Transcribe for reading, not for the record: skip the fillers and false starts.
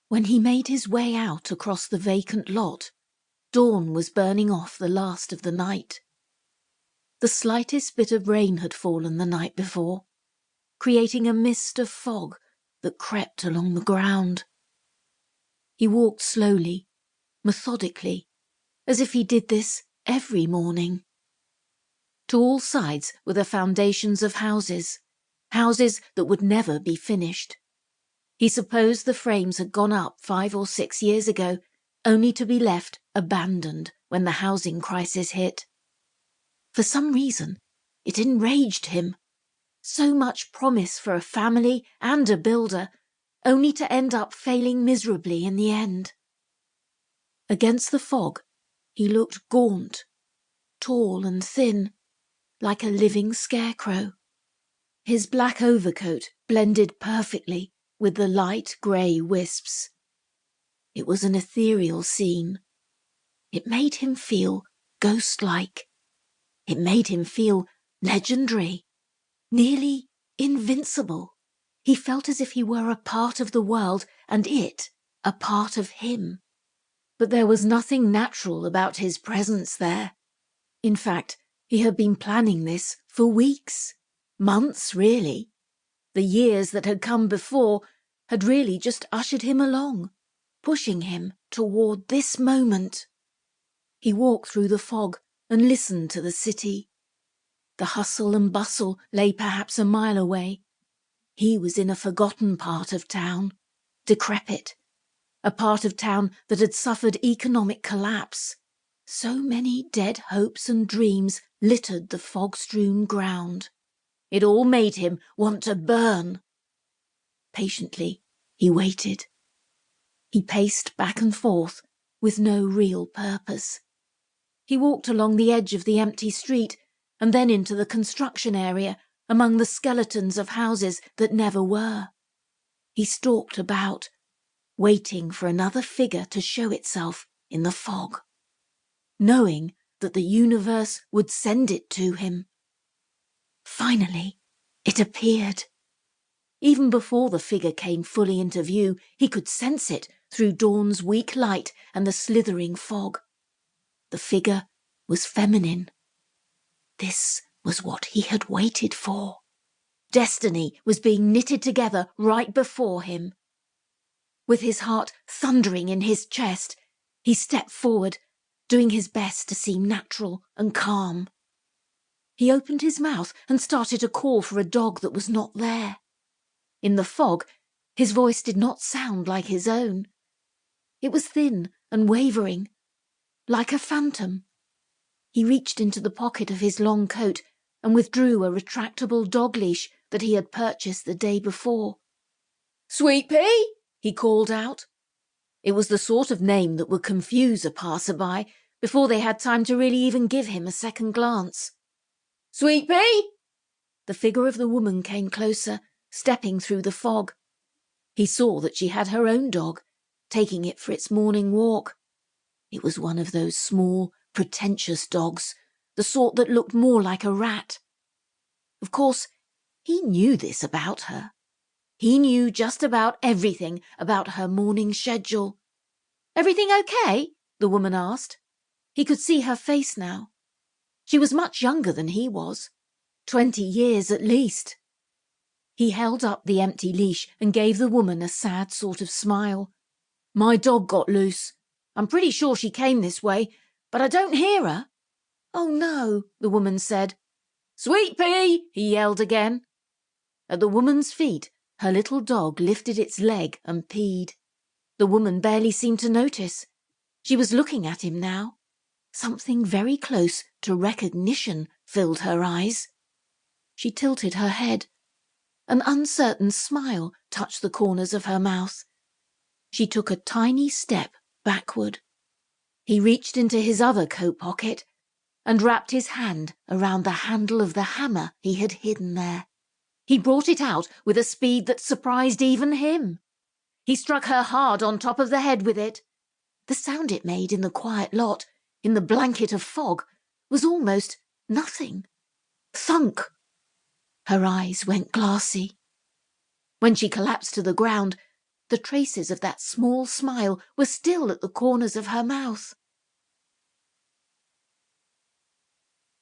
When he made his way out across the vacant lot, dawn was burning off the last of the night. The slightest bit of rain had fallen the night before, creating a mist of fog that crept along the ground. He walked slowly, methodically, as if he did this every morning. To all sides were the foundations of houses that would never be finished. He supposed the frames had gone up 5 or 6 years ago, only to be left abandoned when the housing crisis hit. For some reason, it enraged him. So much promise for a family and a builder, only to end up failing miserably in the end. Against the fog, he looked gaunt, tall and thin, like a living scarecrow. His black overcoat blended perfectly with the light grey wisps. It was an ethereal scene. It made him feel ghost-like. It made him feel legendary, nearly invincible. He felt as if he were a part of the world and it a part of him. But there was nothing natural about his presence there. In fact, he had been planning this for weeks, months really. The years that had come before had really just ushered him along, pushing him toward this moment. He walked through the fog and listened to the city. The hustle and bustle lay perhaps a mile away. He was in a forgotten part of town, decrepit, a part of town that had suffered economic collapse. So many dead hopes and dreams littered the fog-strewn ground. It all made him want to burn. Patiently, he waited. He paced back and forth with no real purpose. He walked along the edge of the empty street and then into the construction area among the skeletons of houses that never were. He stalked about, waiting for another figure to show itself in the fog, knowing that the universe would send it to him. Finally, it appeared. Even before the figure came fully into view, he could sense it through dawn's weak light and the slithering fog. The figure was feminine. This was what he had waited for. Destiny was being knitted together right before him. With his heart thundering in his chest, he stepped forward, doing his best to seem natural and calm. He opened his mouth and started to call for a dog that was not there. In the fog, his voice did not sound like his own. It was thin and wavering, like a phantom. He reached into the pocket of his long coat and withdrew a retractable dog leash that he had purchased the day before. "Sweet Pea!" he called out. It was the sort of name that would confuse a passerby before they had time to really even give him a second glance. "Sweet Pea!" The figure of the woman came closer, stepping through the fog. He saw that she had her own dog, taking it for its morning walk. It was one of those small, pretentious dogs, the sort that looked more like a rat. Of course, he knew this about her. He knew just about everything about her morning schedule. "Everything okay?" the woman asked. He could see her face now. She was much younger than he was, 20 years at least. He held up the empty leash and gave the woman a sad sort of smile. "My dog got loose. I'm pretty sure she came this way, but I don't hear her." "Oh no," the woman said. "Sweet Pea!" he yelled again. At the woman's feet, her little dog lifted its leg and peed. The woman barely seemed to notice. She was looking at him now. Something very close to recognition filled her eyes. She tilted her head. An uncertain smile touched the corners of her mouth. She took a tiny step backward. He reached into his other coat pocket and wrapped his hand around the handle of the hammer he had hidden there. He brought it out with a speed that surprised even him. He struck her hard on top of the head with it. The sound it made in the quiet lot, in the blanket of fog, was almost nothing. Thunk! Her eyes went glassy. When she collapsed to the ground, The traces of that small smile were still at the corners of her mouth.